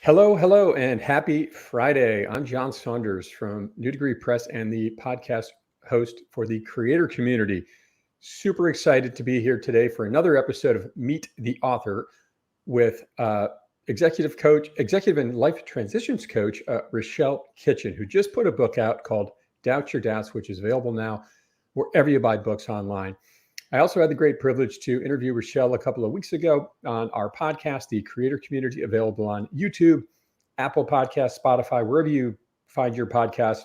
Hello, and happy Friday. I'm John Saunders from New Degree Press and the podcast host for the creator community. Super excited to be here today for another episode of Meet the Author with executive and life transitions coach, Rachell, who just put a book out called Doubt Your Doubts, which is available now wherever you buy books online. I also had the great privilege to interview Rachell a couple of weeks ago on our podcast, The Creator Community, available on YouTube, Apple Podcasts, Spotify, wherever you find your podcast,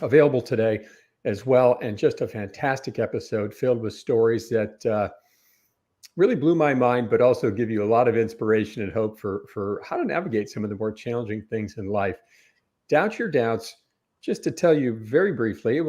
available today as well. And just a fantastic episode filled with stories that really blew my mind, but also give you a lot of inspiration and hope for how to navigate some of the more challenging things in life. Doubt Your Doubts, just to tell you very briefly,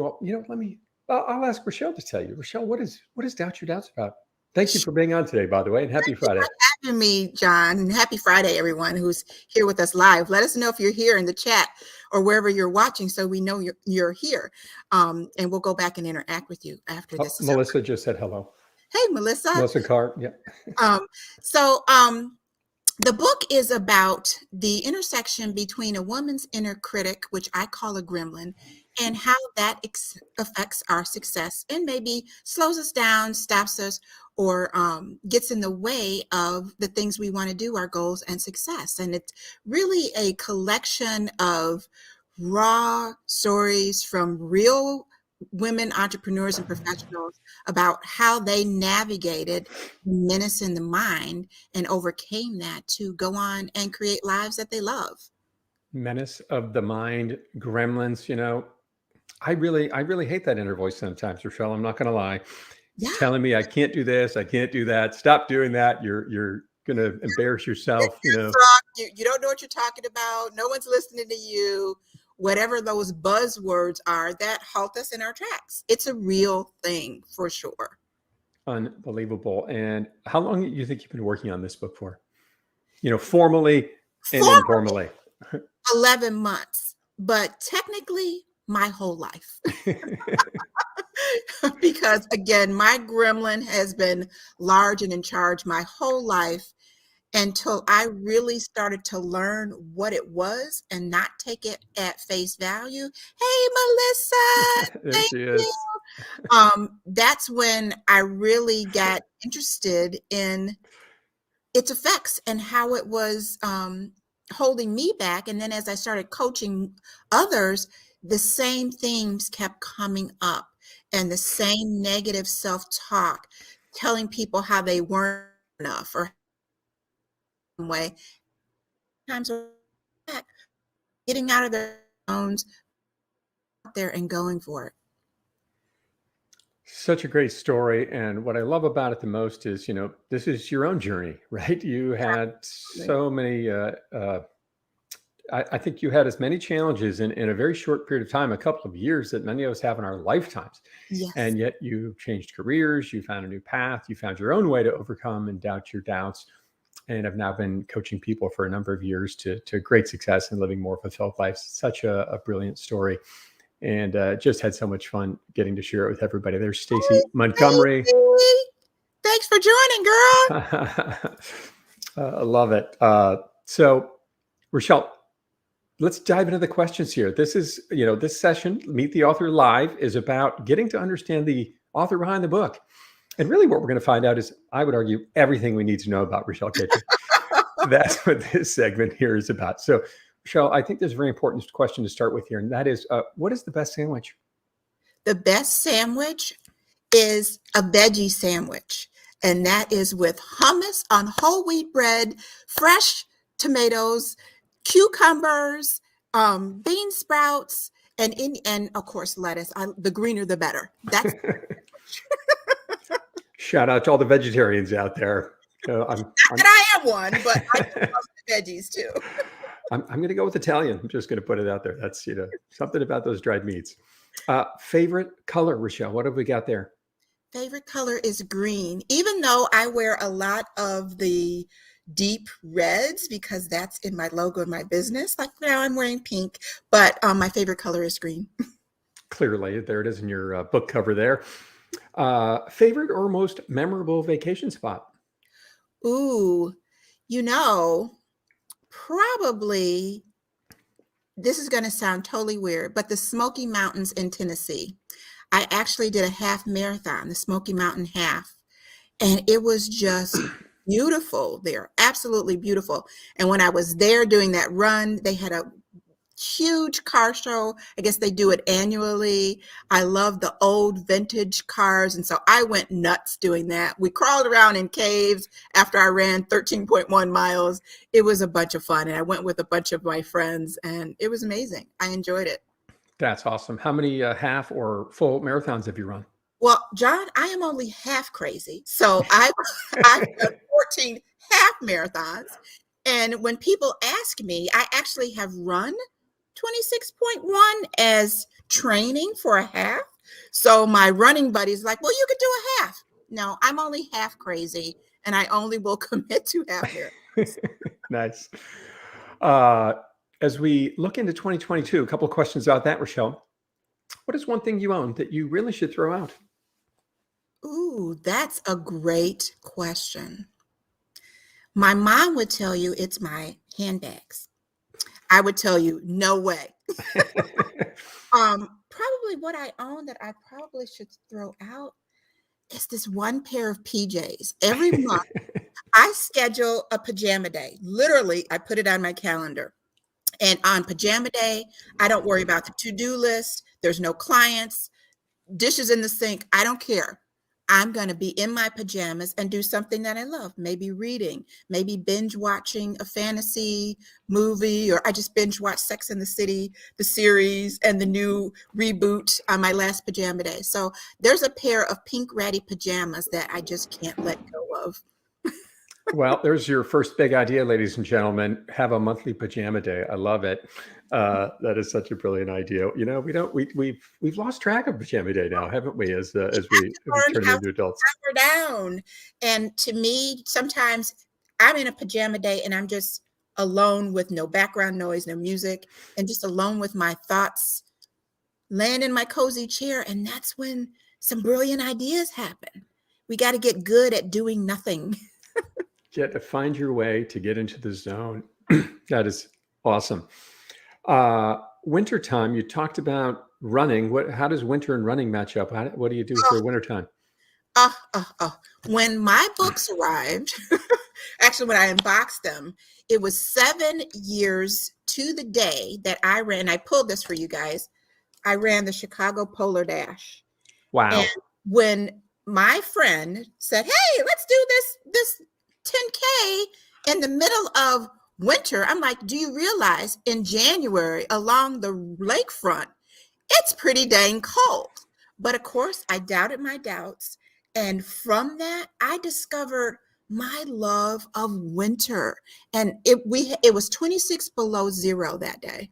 I'll ask Rachell to tell you. Rachell, what is Doubt Your Doubts about? Thank you for being on today, by the way, and happy Friday. Thank you for having me, John. And happy Friday, everyone who's here with us live. Let us know if you're here in the chat or wherever you're watching so we know you're here. And we'll go back and interact with you after this. Melissa just said hello. Hey, Melissa. Melissa Carr, yeah. The book is about the intersection between a woman's inner critic, which I call a gremlin, and how that affects our success and maybe slows us down, stops us, or gets in the way of the things we want to do, our goals and success. And it's really a collection of raw stories from real women entrepreneurs and professionals about how they navigated menace in the mind and overcame that to go on and create lives that they love. Menace of the mind, gremlins, I really hate that inner voice sometimes, Rachell. I'm not going to lie. It's telling me I can't do this, I can't do that. Stop doing that. You're going to embarrass yourself. You don't know what you're talking about. No one's listening to you. Whatever those buzzwords are that halt us in our tracks. It's a real thing for sure. Unbelievable. And how long do you think you've been working on this book for? Formally and informally. 11 months, but technically my whole life. Because again, my gremlin has been large and in charge my whole life until I really started to learn what it was and not take it at face value. Hey, Melissa, there thank she is. you. That's when I really got interested in its effects and how it was holding me back. And then as I started coaching others, the same themes kept coming up and the same negative self-talk, telling people how they weren't enough or way. Times getting out of their zones, out there and going for it. Such a great story. And what I love about it the most is, this is your own journey, right? You had so many, I think you had as many challenges in a very short period of time, a couple of years that many of us have in our lifetimes. Yes. And yet you changed careers, you found a new path, you found your own way to overcome and doubt your doubts. And I've now been coaching people for a number of years to great success and living more fulfilled lives. Such a brilliant story. And just had so much fun getting to share it with everybody. There's Stacy Montgomery. Thanks for joining, girl. I love it. So, Rachell, let's dive into the questions here. This is, this session, Meet the Author Live, is about getting to understand the author behind the book. And really what we're going to find out is, I would argue, everything we need to know about Rachell Kitchen. That's what this segment here is about. So, Rachell, I think there's a very important question to start with here, and that is, what is the best sandwich? The best sandwich is a veggie sandwich, and that is with hummus on whole wheat bread, fresh tomatoes, cucumbers, bean sprouts, and of course lettuce. The greener the better. That's Shout out to all the vegetarians out there. Not that I am one, but I love the veggies too. I'm going to go with Italian. I'm just going to put it out there. That's, something about those dried meats. Favorite color, Rachell? What have we got there? Favorite color is green, even though I wear a lot of the deep reds because that's in my logo in my business. Like now I'm wearing pink, but my favorite color is green. Clearly, there it is in your book cover there. Favorite or most memorable vacation spot? Ooh, probably, this is going to sound totally weird, but the Smoky Mountains in Tennessee. I actually did a half marathon, the Smoky Mountain half, and it was just beautiful there, absolutely beautiful. And when I was there doing that run, they had a huge car show. I guess they do it annually. I love the old vintage cars. And so I went nuts doing that. We crawled around in caves after I ran 13.1 miles. It was a bunch of fun. And I went with a bunch of my friends and it was amazing. I enjoyed it. That's awesome. How many half or full marathons have you run? Well, John, I am only half crazy. So I've done 14 half marathons. And when people ask me, I actually have run 26.1 as training for a half. So my running buddy's like, well, you could do a half. No, I'm only half crazy and I only will commit to half marathons. Nice. As we look into 2022, a couple of questions about that, Rachell. What is one thing you own that you really should throw out? Ooh, that's a great question. My mom would tell you it's my handbags. I would tell you, no way. Probably what I own that I probably should throw out is this one pair of PJs. Every month, I schedule a pajama day. Literally, I put it on my calendar. And on pajama day, I don't worry about the to-do list. There's no clients, dishes in the sink. I don't care. I'm going to be in my pajamas and do something that I love. Maybe reading, maybe binge watching a fantasy movie, or I just binge watched Sex and the City, the series, and the new reboot on my last pajama day. So there's a pair of pink ratty pajamas that I just can't let go of. Well, there's your first big idea, ladies and gentlemen. Have a monthly pajama day. I love it. That is such a brilliant idea. You know, we've lost track of pajama day now, haven't we? As we turn into adults. We're down. And to me, sometimes I'm in a pajama day and I'm just alone with no background noise, no music, and just alone with my thoughts, laying in my cozy chair. And that's when some brilliant ideas happen. We got to get good at doing nothing. Get to find your way to get into the zone. That is awesome. Wintertime, you talked about running. How does winter and running match up? What do you do for wintertime? When my books arrived, actually, when I unboxed them, it was 7 years to the day that I ran. I pulled this for you guys. I ran the Chicago Polar Dash. Wow. And when my friend said, hey, let's do this 10K in the middle of winter, I'm like, do you realize in January along the lakefront, it's pretty dang cold? But of course, I doubted my doubts. And from that, I discovered my love of winter. And it was 26 below zero that day.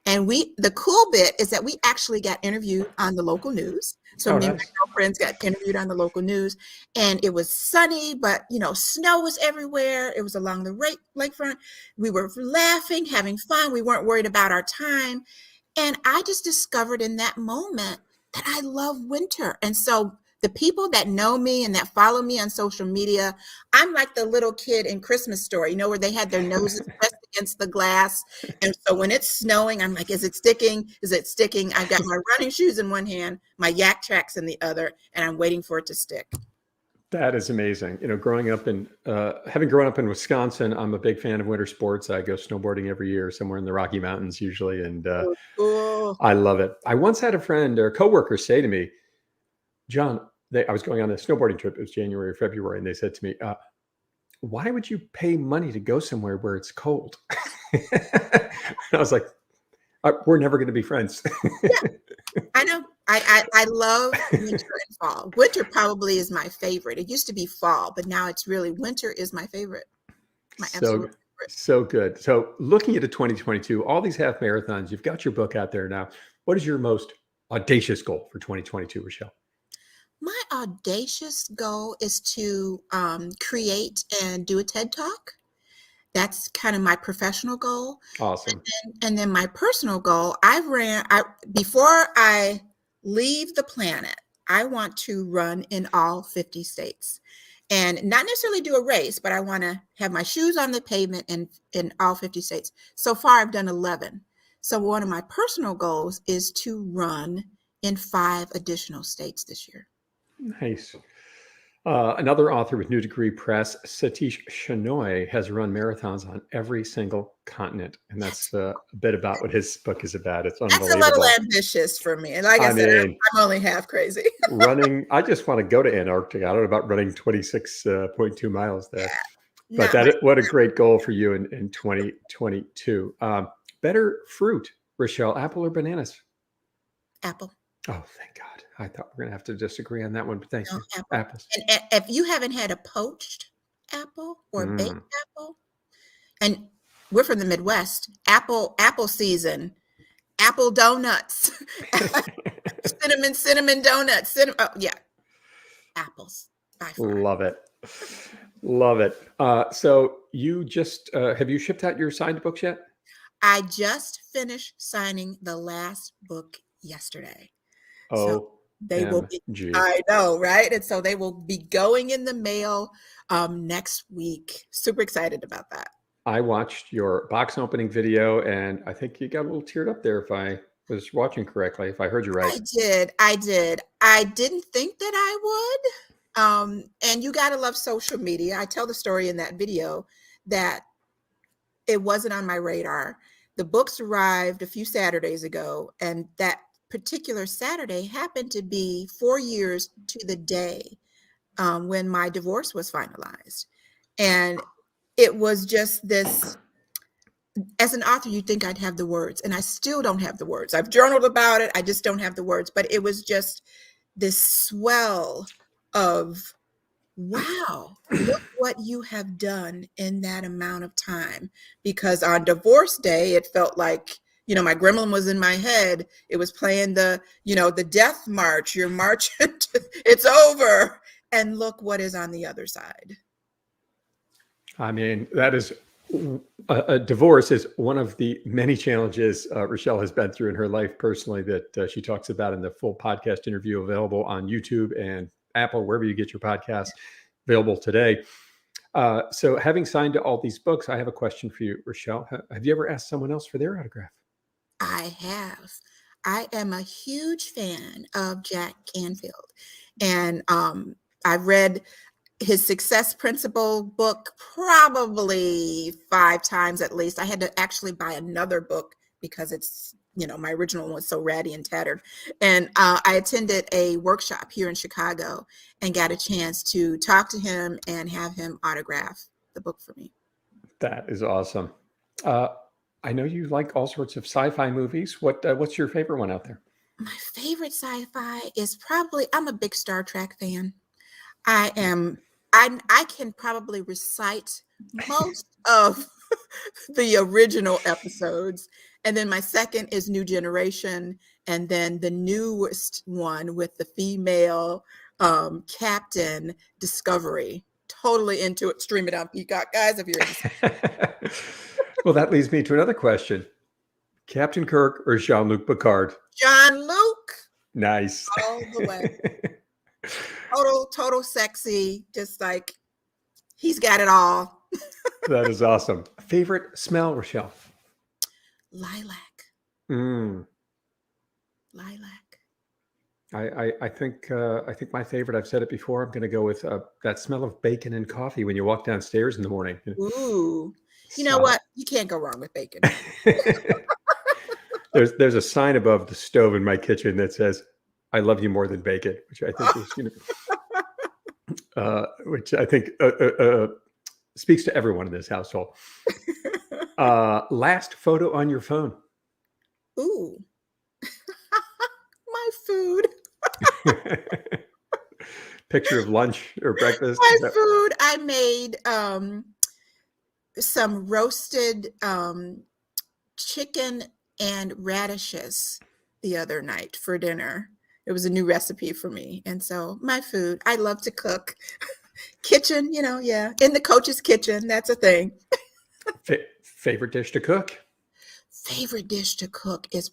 And the cool bit is that we actually got interviewed on the local news. So me and my girlfriends got interviewed on the local news, and it was sunny, but snow was everywhere. It was along the lakefront. We were laughing, having fun. We weren't worried about our time. And I just discovered in that moment that I love winter. And so the people that know me and that follow me on social media, I'm like the little kid in Christmas Story, where they had their noses pressed against the glass. And so when it's snowing, I'm like, is it sticking? Is it sticking? I've got my running shoes in one hand, my yak tracks in the other, and I'm waiting for it to stick. That is amazing. Having grown up in Wisconsin, I'm a big fan of winter sports. I go snowboarding every year somewhere in the Rocky Mountains usually. And Cool. I love it. I once had a friend or coworker say to me, John, I was going on a snowboarding trip. It was January or February. And they said to me, why would you pay money to go somewhere where it's cold? I was like, we're never going to be friends. Yeah, I know. I love winter and fall. Winter probably is my favorite. It used to be fall, but now it's really winter is my favorite. My absolute favorite. So good. So looking at 2022, all these half marathons, you've got your book out there now. What is your most audacious goal for 2022, Rachell? My audacious goal is to create and do a TED Talk. That's kind of my professional goal. Awesome. And then my personal goal, before I leave the planet, I want to run in all 50 states. and not necessarily do a race, but I want to have my shoes on the pavement in all 50 states. So far, I've done 11. So one of my personal goals is to run in 5 additional states this year. Nice. Another author with New Degree Press, Satish Shenoy, has run marathons on every single continent. And that's a bit about what his book is about. It's That's a unbelievable. little ambitious for me. And like I said, mean, I'm only half crazy. running, I just want to go to Antarctica. I don't know about running 26.2 miles there. But what a great goal for you in 2022. Better fruit, Rachell, apple or bananas? Apple. Oh, thank God. I thought we were going to have to disagree on that one, but thank you. Apple. Apples. And if you haven't had a poached apple or baked apple, and we're from the Midwest, apple season, apple donuts, cinnamon donuts, apples. By far. Love it. Love it. So you just, have you shipped out your signed books yet? I just finished signing the last book yesterday. Oh, so they will be, I know, right? And so they will be going in the mail next week. Super excited about that. I watched your box opening video and I think you got a little teared up there if I was watching correctly, if I heard you right. I did. I didn't think that I would. And you got to love social media. I tell the story in that video that it wasn't on my radar. The books arrived a few Saturdays ago, and that particular Saturday happened to be 4 years to the day when my divorce was finalized. And it was just this, as an author, you'd think I'd have the words, and I still don't have the words. I've journaled about it. I just don't have the words, but it was just this swell of, wow, look what you have done in that amount of time. Because on divorce day, it felt like, my gremlin was in my head. It was playing the death march. You're marching, it's over. And look what is on the other side. I mean, that is, a divorce is one of the many challenges Rachell has been through in her life personally that she talks about in the full podcast interview available on YouTube and Apple, wherever you get your podcasts, available today. So having signed to all these books, I have a question for you, Rachell. Have you ever asked someone else for their autograph? I have. I am a huge fan of Jack Canfield. And I've read his Success Principle book probably 5 times at least. I had to actually buy another book because it's, my original one was so ratty and tattered. And I attended a workshop here in Chicago and got a chance to talk to him and have him autograph the book for me. That is awesome. I know you like all sorts of sci-fi movies. What's your favorite one out there? My favorite sci-fi is probably, I'm a big Star Trek fan. I can probably recite most of the original episodes. And then my second is New Generation. And then the newest one with the female captain, Discovery. Totally into it. Stream it on Peacock, guys, if you're interested. Well, that leads me to another question. Captain Kirk or Jean-Luc Picard? Jean-Luc. Nice. All the way. Total sexy. Just like, he's got it all. That is awesome. Favorite smell, Rachell? Lilac. Lilac. I think my favorite, I've said it before, I'm going to go with that smell of bacon and coffee when you walk downstairs in the morning. Ooh. You know what? You can't go wrong with bacon. There's a sign above the stove in my kitchen that says, "I love you more than bacon," which I think is, which I think speaks to everyone in this household. Last photo on your phone. Ooh, my food. Picture of lunch or breakfast. My food. I made some roasted chicken and radishes the other night for dinner. It was a new recipe for me. And so my food, I love to cook. Kitchen, in the coach's kitchen. That's a thing. Favorite dish to cook? Favorite dish to cook is,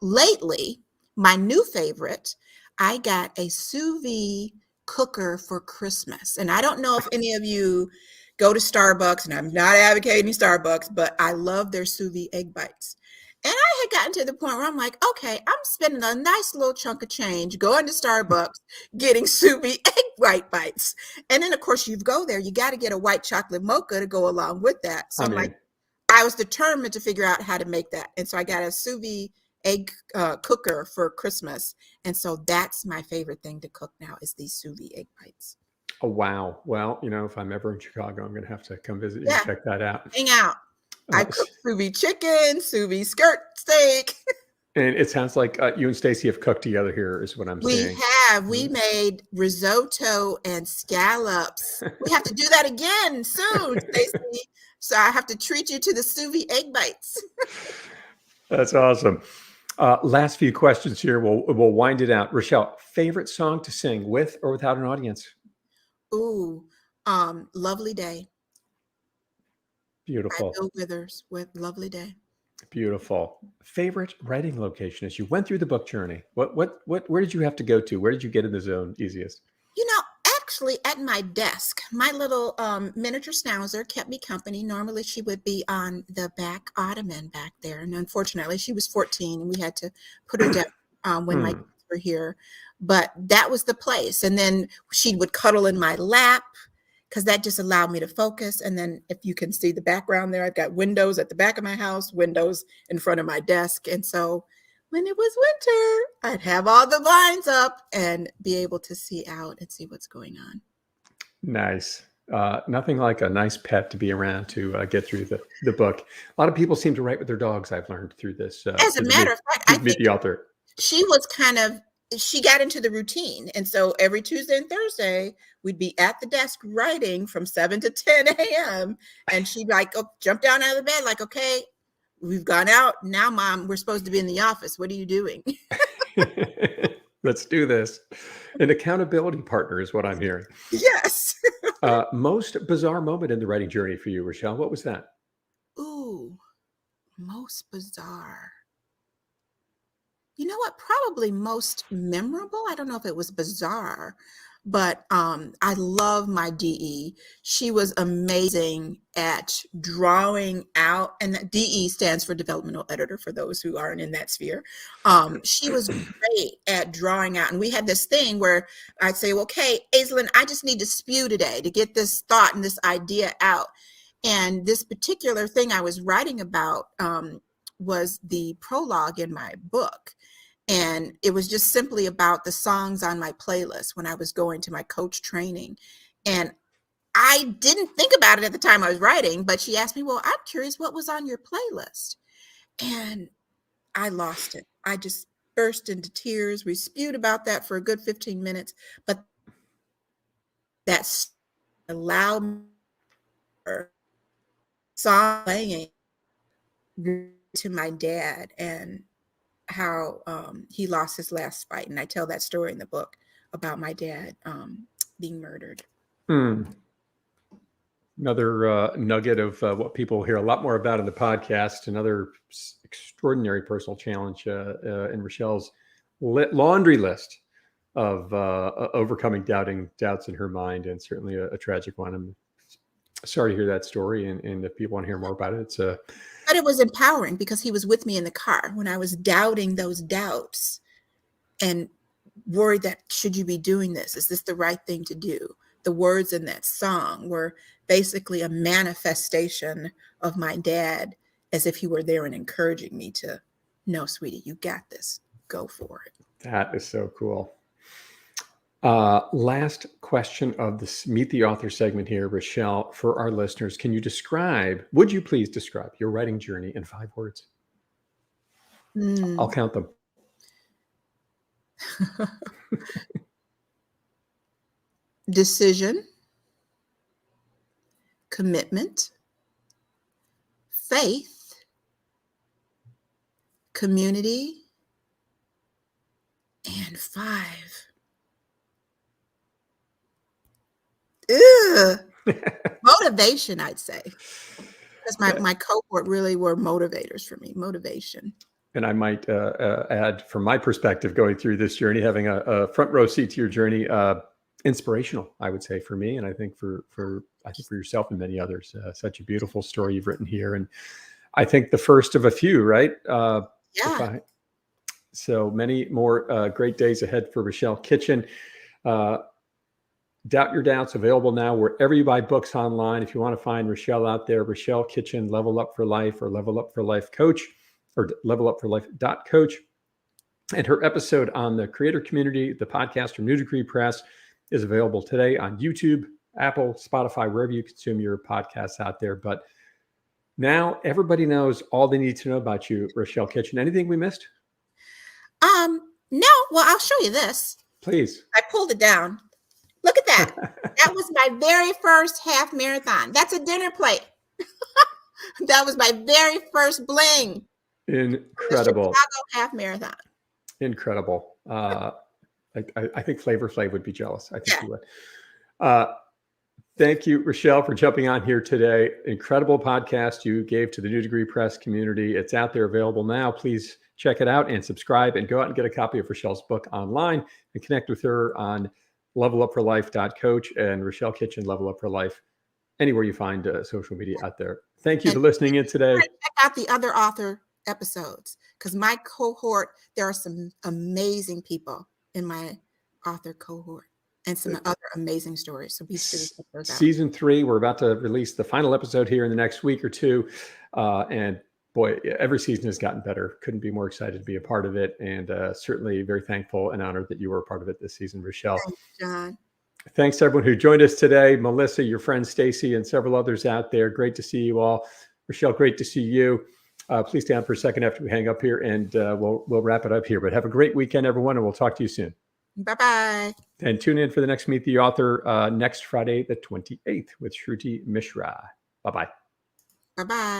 lately, my new favorite, I got a sous vide cooker for Christmas. And I don't know if any of you go to Starbucks, and I'm not advocating Starbucks, but I love their sous vide egg bites. And I had gotten to the point where I'm like, okay, I'm spending a nice little chunk of change going to Starbucks, getting sous vide egg white bites. And then, of course, you go there, you got to get a white chocolate mocha to go along with that. So I'm like, I was determined to figure out how to make that. And so I got a sous vide egg cooker for Christmas. And so that's my favorite thing to cook now is these sous vide egg bites. Oh, wow. Well, if I'm ever in Chicago, I'm going to have to come visit you and check that out. Hang out. I cook sous vide chicken, sous vide skirt steak. And it sounds like you and Stacy have cooked together here is what I'm saying. We have. We made risotto and scallops. We have to do that again soon, Stacy. So I have to treat you to the sous vide egg bites. That's awesome. Last few questions here. We'll wind it out. Rachell, favorite song to sing with or without an audience? Ooh, Lovely Day. Beautiful. By Bill Withers with Lovely Day. Beautiful. Favorite writing location as you went through the book journey? Where did you have to go to? Where did you get in the zone easiest? Actually at my desk, my little miniature schnauzer kept me company. Normally she would be on the back ottoman back there. And unfortunately she was 14 and we had to put her down when my kids were here. But that was the place. And then she would cuddle in my lap because that just allowed me to focus. And then if you can see the background there, I've got windows at the back of my house, windows in front of my desk. And so when it was winter, I'd have all the blinds up and be able to see out and see what's going on. Nice. Nothing like a nice pet to be around to get through the book. A lot of people seem to write with their dogs, I've learned through this. As a matter of fact, I meet the author. She was she got into the routine. And so every Tuesday and Thursday, we'd be at the desk writing from 7 to 10 a.m. And she'd jump down out of the bed like, okay, we've gone out. Now, Mom, we're supposed to be in the office. What are you doing? Let's do this. An accountability partner is what I'm hearing. Yes. Most bizarre moment in the writing journey for you, Rachell, what was that? Ooh, most bizarre. You know what? Probably most memorable. I don't know if it was bizarre, but I love my DE. She was amazing at drawing out, and that DE stands for developmental editor for those who aren't in that sphere. She was great at drawing out. And we had this thing where I'd say, well, okay, Aislinn, I just need to spew today to get this thought and this idea out. And this particular thing I was writing about was the prologue in my book. And it was just simply about the songs on my playlist when I was going to my coach training. And I didn't think about it at the time I was writing, but she asked me, well, I'm curious, what was on your playlist? And I lost it. I just burst into tears. We spewed about that for a good 15 minutes, but that's allowed her song playing to my dad and how he lost his last fight. And I tell that story in the book about my dad being murdered. Another nugget of what people hear a lot more about in the podcast, another extraordinary personal challenge in Rachell's laundry list of overcoming doubts in her mind, and certainly a tragic one. I'm sorry to hear that story, and if people want to hear more about it, but it was empowering because he was with me in the car when I was doubting those doubts and worried that, should you be doing this? Is this the right thing to do? The words in that song were basically a manifestation of my dad, as if he were there and encouraging me to, no, sweetie, you got this. Go for it. That is so cool. Last question of this Meet the Author segment here, Rachell, for our listeners. Would you please describe your writing journey in 5 words? I'll count them. Decision, commitment, faith, community, and 5. Motivation, I'd say. Because my cohort really were motivators for me. Motivation. And I might add, from my perspective, going through this journey, having a front row seat to your journey, inspirational, I would say, for me, and I think for yourself and many others. Such a beautiful story you've written here, and I think the first of a few, right? Yeah. So many more great days ahead for Rachell Kitchen. Doubt Your Doubts, available now wherever you buy books online. If you want to find Rachell out there, Rachell Kitchen, Level Up for Life, or Level Up for Life Coach, or levelupforlife.coach. And her episode on the creator community, the podcast from New Degree Press, is available today on YouTube, Apple, Spotify, wherever you consume your podcasts out there. But now everybody knows all they need to know about you, Rachell Kitchen. Anything we missed? No. Well, I'll show you this. Please. I pulled it down. Look at that. That was my very first half marathon. That's a dinner plate. That was my very first bling. Incredible. The Chicago half marathon. Incredible. I think Flavor Flav would be jealous. I think he would. Thank you, Rachell, for jumping on here today. Incredible podcast you gave to the New Degree Press community. It's out there, available now. Please check it out and subscribe, and go out and get a copy of Rachell's book online, and connect with her on levelupforlife.coach and Rachell Kitchen, Level Up for Life, anywhere you find social media out there. Thank you for listening in today. Check out the other author episodes, because my cohort, there are some amazing people in my author cohort and some other amazing stories. So be sure to check those out. Season 3, we're about to release the final episode here in the next week or two. And boy, every season has gotten better. Couldn't be more excited to be a part of it. And certainly very thankful and honored that you were a part of it this season, Rachell. Thanks, John. Thanks to everyone who joined us today. Melissa, your friend Stacy, and several others out there. Great to see you all. Rachell, great to see you. Please stay on for a second after we hang up here, and we'll wrap it up here. But have a great weekend, everyone, and we'll talk to you soon. Bye-bye. And tune in for the next Meet the Author next Friday, the 28th, with Shruti Mishra. Bye-bye. Bye-bye.